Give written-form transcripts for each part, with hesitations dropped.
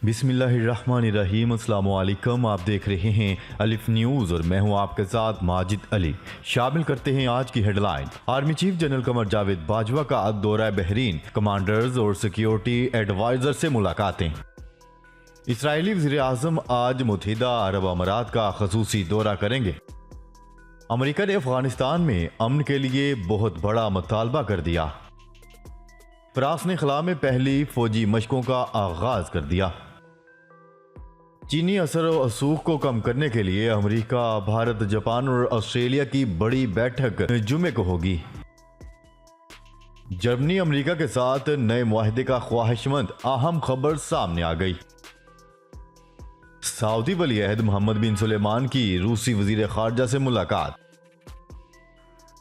बिस्मिल्लाहिर्रहमानिर्रहीम। अस्सलाम वालेकुम। आप देख रहे हैं अलिफ न्यूज़ और मैं हूं आपके साथ माजिद अली। शामिल करते हैं आज की headline. Army chief general Qamar Javed Bajwa का दौरा बहरीन, कमांडर्स और सिक्योरिटी एडवाइजर से मुलाकातें। इसराइली वज़ीर आज़म आज मुत्तहिदा अरब अमारात का खसूसी दौरा करेंगे। अमेरिका ने अफगानिस्तान में अमन के लिए बहुत बड़ा मुतालबा कर दिया। फ्रांस ने खला में पहली फौजी मशकों का आगाज कर दिया। चीनी असर और रसूख को कम करने के लिए अमेरिका, भारत, जापान और ऑस्ट्रेलिया की बड़ी बैठक जुमे को होगी। जर्मनी अमेरिका के साथ नए मुआहदे का ख्वाहिशमंद, अहम खबर सामने आ गई। सऊदी वली अहद मोहम्मद बिन सुलेमान की रूसी वजीर खारजा से मुलाकात।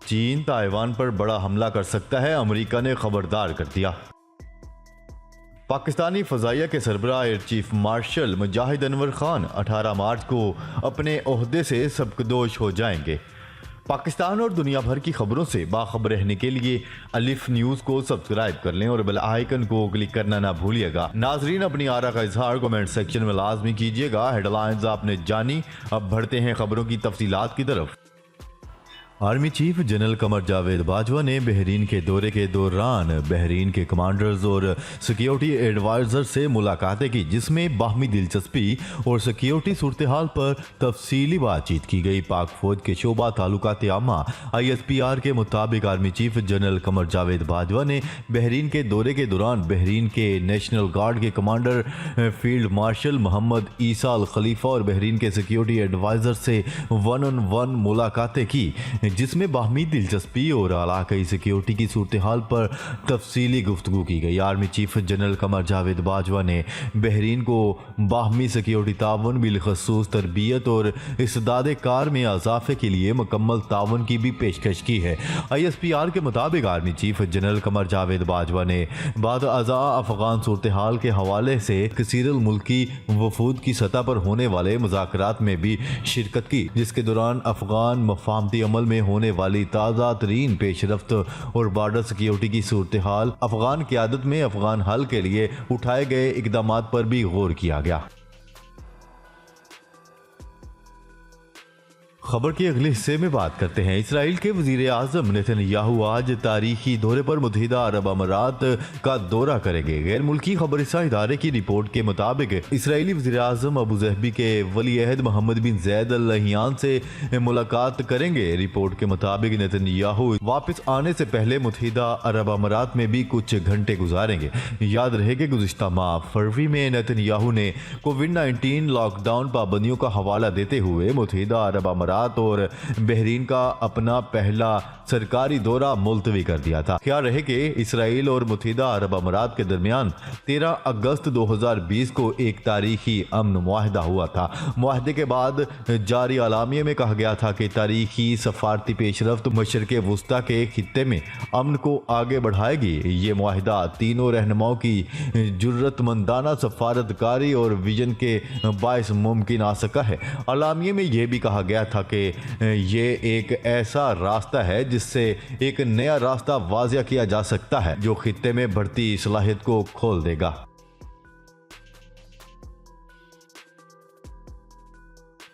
चीन ताइवान पर बड़ा हमला कर सकता है, अमेरिका ने खबरदार कर दिया। पाकिस्तानी फजाइया के सरबराह एयर चीफ मार्शल मुजाहिद अनवर खान 18 मार्च को अपने ओहदे से सबकदोश हो जाएंगे। पाकिस्तान और दुनिया भर की खबरों से बाखबर रहने के लिए अलिफ न्यूज़ को सब्सक्राइब कर लें और बेल आइकन को क्लिक करना ना भूलिएगा। नाजरीन, अपनी आरा का इजहार कमेंट सेक्शन में लाजमी कीजिएगा। हेडलाइंस आपने जानी, अब बढ़ते हैं खबरों की तफसीलात की तरफ। Army chief general Qamar Javed Bajwa ने बहरीन के दौरे के दौरान बहरीन के कमांडर्स और सिक्योरिटी एडवाइजर से मुलाकातें की, जिसमें बाहमी दिलचस्पी और सिक्योरिटी सूरत हाल पर तफसीली बातचीत की गई। पाक फौज के शोबा ताल्लुकात आमा ISPR के मुताबिक army chief general Qamar Javed Bajwa ने बहरीन के दौरे के दौरान बहरीन के नेशनल गार्ड के कमांडर फील्ड मार्शल मोहम्मद ईसा अल खलीफा और बहरीन के सिक्योरिटी एडवाइजर से 1-on-1 मुलाकातें की, जिसमें बाहमी दिलचस्पी और इलाकाई सिक्योरिटी की सूरत हाल पर तफसीली गुफ्तगू की गई। Army chief general Qamar Javed Bajwa ने बहरीन को बाहमी सिक्योरिटी तावन, बिलखसूस तरबियत और इस्ताद कार में इजाफे के लिए मुकम्मल तावन की भी पेशकश की है। ISPR के मुताबिक army chief general Qamar Javed Bajwa ने बाद अज़ा अफगान सूरत हाल के हवाले से कसीरुल मुल्की वफूद की सतह पर होने वाले मुज़ाकरात में भी शिरकत की, जिसके दौरान अफगान मफाहमती अमल में होने वाली ताज़ा तरीन पेशरफ्त और बॉर्डर सिक्योरिटी की सूरत हाल, अफगान क़यादत में अफगान हल के लिए उठाए गए इकदाम पर भी गौर किया गया। खबर के अगले हिस्से में बात करते हैं। इसराइल के वजीर आज़म नेतन्याहू आज तारीखी दौरे पर मुत्तहिदा अरब अमारात का दौरा करेंगे। गैर मुल्की खबरसां इदारे की रिपोर्ट के मुताबिक इसराइली वजीर आज़म अबू ज़हबी के वली अहद मोहम्मद बिन ज़ैद अल नहियान से मुलाकात करेंगे। रिपोर्ट के मुताबिक नेतन्याहू वापस आने से पहले मुत्तहिदा अरब अमारात में भी कुछ घंटे गुजारेंगे। याद रहे कि गुज़िश्ता माह फरवरी में नेतन्याहू ने कोविड-19 लॉकडाउन पाबंदियों का हवाला देते हुए मुत्तहिदा अरब अमारात और बहरीन का अपना पहला सरकारी दौरा मुलतवी कर दिया था। ख्याल रहे कि इसराइल और मुत्तहिदा अरब अमारात के दरमियान 13 अगस्त 2020 को एक तारीखी अमन मुआहदा हुआ था। मुआहदे के बाद जारी अलामिये में कहा गया था कि तारीखी सफारती पेशरफ्त मशरक़े वुस्ता के खित्ते में अमन को आगे बढ़ाएगी। ये मुआहदा तीनों रहनुमाओं की जुर्रतमंदाना सफारतकारी और विजन के बायस मुमकिन आ सका है। अलामिये में यह भी कहा गया था कि ये एक ऐसा रास्ता है जिससे एक नया रास्ता वाज़िया किया जा सकता है, जो खित्ते में बढ़ती सलाहियत को खोल देगा।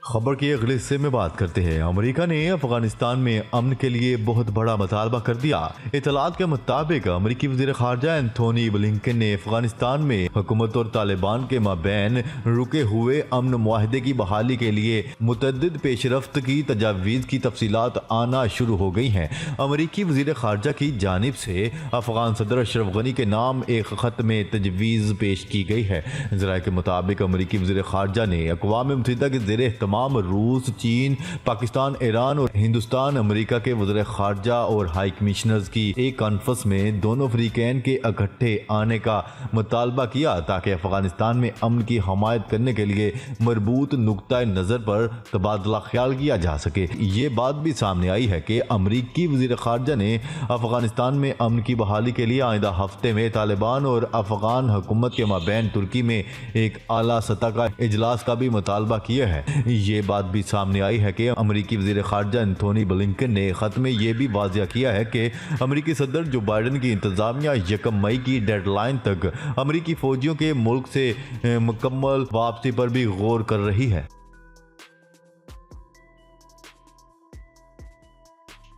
खबर के अगले हिस्से में बात करते हैं। अमेरिका ने अफगानिस्तान में अमन के लिए बहुत बड़ा मुतालबा कर दिया। इतलात के मुताबिक अमेरिकी वज़ीर खारजा एंथोनी ब्लिंकन ने अफगानिस्तान में हुकूमत और तालिबान के माबैन रुके हुए अमन मुआहदे की बहाली के लिए मुतअद्दिद पेशरफ्त की तजावीज़ की तफसीलात आना शुरू हो गई हैं। अमेरिकी वज़ीर खारजा की जानिब से अफगान सदर अशरफ गनी के नाम एक ख़त में तजवीज़ पेश की गई है। ज़राए के मुताबिक अमेरिकी वज़ीर खारजा ने अक़वाम मुत्तहिदा के ज़ेर तमाम रूस, चीन, पाकिस्तान, ईरान और हिंदुस्तान अमेरिका के वज़ीर खारजा और हाई कमिश्नर्स की एक कॉन्फ्रेंस में दोनों फ्रीकैन के इकट्ठे आने का मुतालबा किया, ताकि अफगानिस्तान में अमन की हमायत करने के लिए मरबूत नुक्ता नज़र पर तबादला ख्याल किया जा सके। ये बात भी सामने आई है कि अमेरिकी वज़ीर खारजा ने अफगानिस्तान में अमन की बहाली के लिए आइंदा हफ्ते में तालिबान और अफगान हुकूमत के माबैन तुर्की में एक आला सतह का इजलास का भी मुतालबा किया है। ये बात भी सामने आई है कि अमेरिकी वज़ीर ख़ारजा एंथोनी ब्लिंकन ने ख़त में यह भी वाज़िया किया है कि अमेरिकी सदर जो बाइडन की इंतज़ामिया 1 मई की डेडलाइन तक अमेरिकी फ़ौजियों के मुल्क से मुकम्मल वापसी पर भी गौर कर रही है।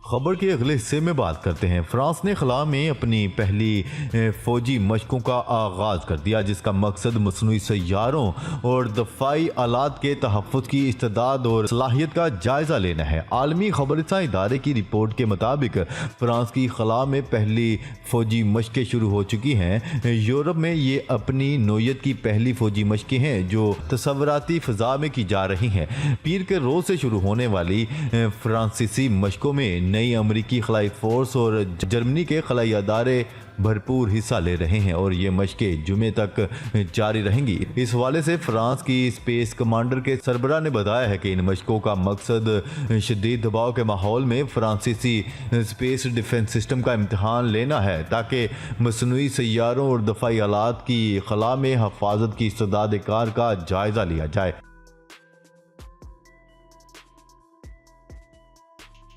खबर के अगले हिस्से में बात करते हैं। फ्रांस ने खला में अपनी पहली फौजी मशकों का आगाज़ कर दिया, जिसका मकसद मसनूई सैयारों और दफाई आलात के तहफ़्फ़ुज़ की इस्तेदाद और सलाहियत का जायज़ा लेना है। आलमी खबरसां इदारे की रिपोर्ट के मुताबिक फ्रांस की खला में पहली फौजी मशकें शुरू हो चुकी हैं। यूरोप में ये अपनी नोयत की पहली फौजी मशकें हैं जो तसव्वुराती फ़ज़ा में की जा रही हैं। पीर के रोज़ से शुरू होने वाली फ्रांसीसी मशकों में नई अमेरिकी खलाई फोर्स और जर्मनी के खलाई अदारे भरपूर हिस्सा ले रहे हैं और ये मशकें जुमे तक जारी रहेंगी। इस हवाले से फ्रांस की स्पेस कमांडर के सरबराह ने बताया है कि इन मशकों का मकसद शदीद दबाव के माहौल में फ्रांसीसी स्पेस डिफेंस सिस्टम का इम्तहान लेना है, ताकि मसनूई सैयारों और दफाई आलात की खला में हफाजत की इस्तेदाद कार का जायज़ा लिया जाए।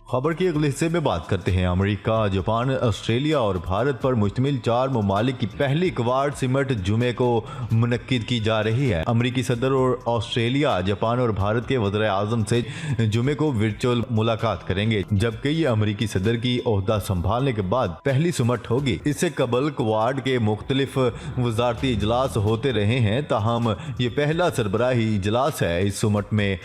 खबर के अगले हिस्से में बात करते हैं। अमेरिका, जापान, ऑस्ट्रेलिया और भारत पर मुश्तमिल 4 ममालिक की पहली क्वाड समिट जुमे को मुनक्किद की जा रही है। अमेरिकी सदर और ऑस्ट्रेलिया, जापान और भारत के वज़ीर आज़म से जुमे को वर्चुअल मुलाकात करेंगे, जबकि ये अमेरिकी सदर की ओहदा संभालने के बाद पहली समिट होगी। इससे कबल क्वाड के मुख्तलिफ वज़ारती इजलास होते रहे हैं, ताहम ये पहला सरबराही इजलास है। इस समिट में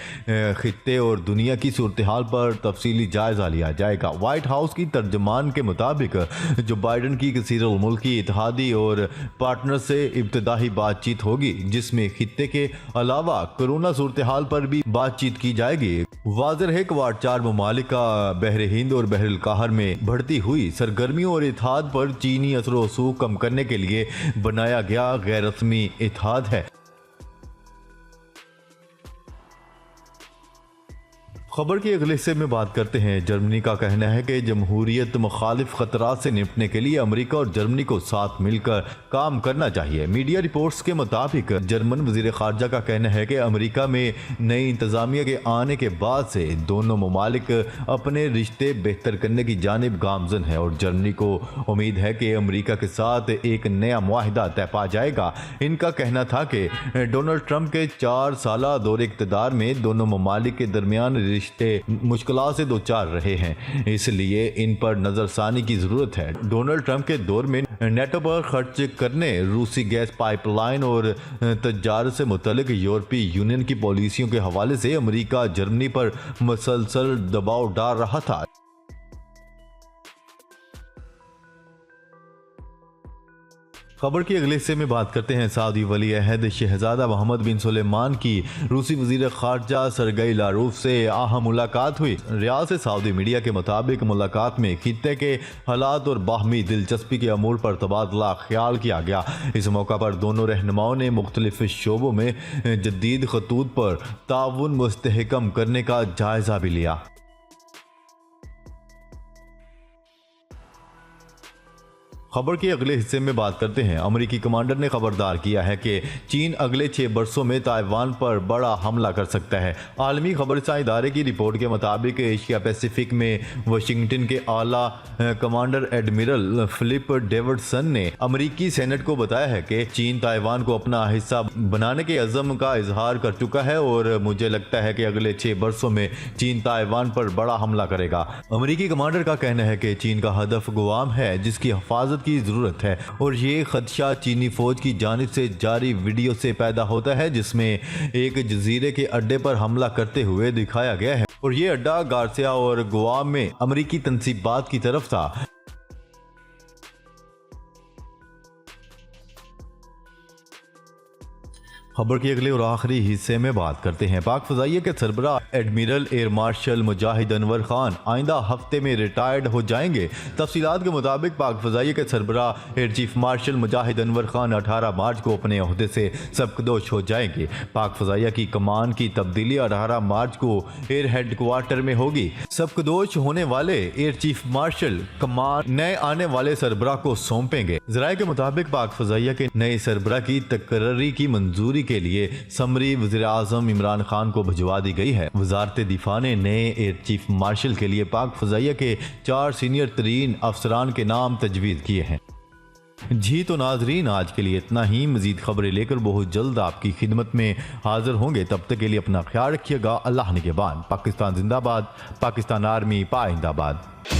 खित्ते और दुनिया की सूरत हाल पर तफसीली जायजा लिया जाएगा। व्हाइट हाउस की तर्जमान के मुताबिक जो बाइडन की कसीरुल मुल्की इत्तेहादी और पार्टनर से इब्तदाई बातचीत होगी, जिसमें खित्ते के अलावा कोरोना सूरत हाल पर भी बातचीत की जाएगी। वाज़ेह है क्वाड 4 ममालिक का बहर हिंद और बहरुल कहर में बढ़ती हुई सरगर्मियों और इत्तेहाद पर चीनी असर रसूख कम करने के लिए बनाया गया गैर रस्मी इत्तेहाद है। खबर के अगले हिस्से में बात करते हैं। जर्मनी का कहना है कि जमहूरियत मुखालिफ खतरात से निपटने के लिए अमेरिका और जर्मनी को साथ मिलकर काम करना चाहिए। मीडिया रिपोर्ट्स के मुताबिक जर्मन वज़ीर ख़ारजा का कहना है कि अमेरिका में नई इंतज़ामिया के आने के बाद से दोनों ममालिक अपने रिश्ते बेहतर करने की जानिब गामज़न है और जर्मनी को उम्मीद है कि अमेरिका के साथ एक नया मुआहिदा तय पा जाएगा। इनका कहना था कि डोनाल्ड ट्रंप के 4 साला दौरे इक़्तिदार में दोनों ममालिक के दरमियान रिश्ते मुश्किलात से दो चार रहे हैं, इसलिए इन पर नजरसानी की जरूरत है। डोनाल्ड ट्रंप के दौर में नेटो पर खर्च करने, रूसी गैस पाइपलाइन और तजारत से मुतल्लिक यूरोपीय यूनियन की पॉलिसियों के हवाले से अमेरिका जर्मनी पर मुसलसल दबाव डाल रहा था। खबर के अगले हिस्से में बात करते हैं। सऊदी वली अहद शहजादा मोहम्मद बिन सुलेमान की रूसी वज़ीर ख़ारजा सरगई लारूफ से अहम मुलाकात हुई। रियाद से सऊदी मीडिया के मुताबिक मुलाकात में खित्ते के हालात और बाहमी दिलचस्पी के अमूर पर तबादला ख्याल किया गया। इस मौका पर दोनों रहनुमाओं ने मुख्तलिफ शोबों में जदीद खतूत पर ताउन मुस्तहकम करने का जायज़ा भी लिया। खबर के अगले हिस्से में बात करते हैं। अमेरिकी कमांडर ने खबरदार किया है कि चीन अगले 6 बरसों में ताइवान पर बड़ा हमला कर सकता है। आलमी खबरसां इदारे की रिपोर्ट के मुताबिक एशिया पैसिफिक में वाशिंगटन के आला कमांडर एडमिरल फिलिप डेविडसन ने अमेरिकी सेनेट को बताया है कि चीन ताइवान को अपना हिस्सा बनाने के अज़म का इजहार कर चुका है और मुझे लगता है कि अगले 6 बरसों में चीन ताइवान पर बड़ा हमला करेगा। अमेरिकी कमांडर का कहना है कि चीन का हदफ गुआम है, जिसकी हिफाजत की जरूरत है और ये खदशा चीनी फौज की जानिब से जारी वीडियो से पैदा होता है, जिसमें एक जजीरे के अड्डे पर हमला करते हुए दिखाया गया है और ये अड्डा गार्सिया और गुआम में अमेरिकी तंसीबात की तरफ था। खबर के अगले और आखिरी हिस्से में बात करते हैं। पाक फ़ज़ाइया के सरबराह एडमिरल एयर मार्शल मुजाहिद अनवर खान आइंदा हफ्ते में रिटायर्ड हो जाएंगे। तफसीलात के मुताबिक पाक फ़ज़ाइया के सरबराह एयर चीफ मार्शल मुजाहिद अनवर खान 18 मार्च को अपने ओहदे से सबकदोश हो जाएंगे। पाक फ़ज़ाइया की कमान की तब्दीली 18 मार्च को एयर हेडक्वार्टर में होगी। सबकदोश होने वाले एयर चीफ मार्शल कमान नए आने वाले सरबराह को सौंपेंगे। जराये के मुताबिक पाक फजाइया के नए सरबराह की तकर्री की मंजूरी के लिए समरी वज़ीर आज़म इमरान खान को भिजवा दी गई है। वजारत दिफा ने नए एयर चीफ मार्शल के लिए पाक फजाइया के 4 सीनियर तरीन अफसरान के नाम तजवीज़ किए हैं। जी तो नाजरीन, आज के लिए इतना ही। मजीद खबरें लेकर बहुत जल्द आपकी खिदमत में हाजिर होंगे। तब तक के लिए अपना ख्याल रखिएगा। अल्लाह निगहबान। पाकिस्तान जिंदाबाद। पाकिस्तान आर्मी पाइंदाबाद।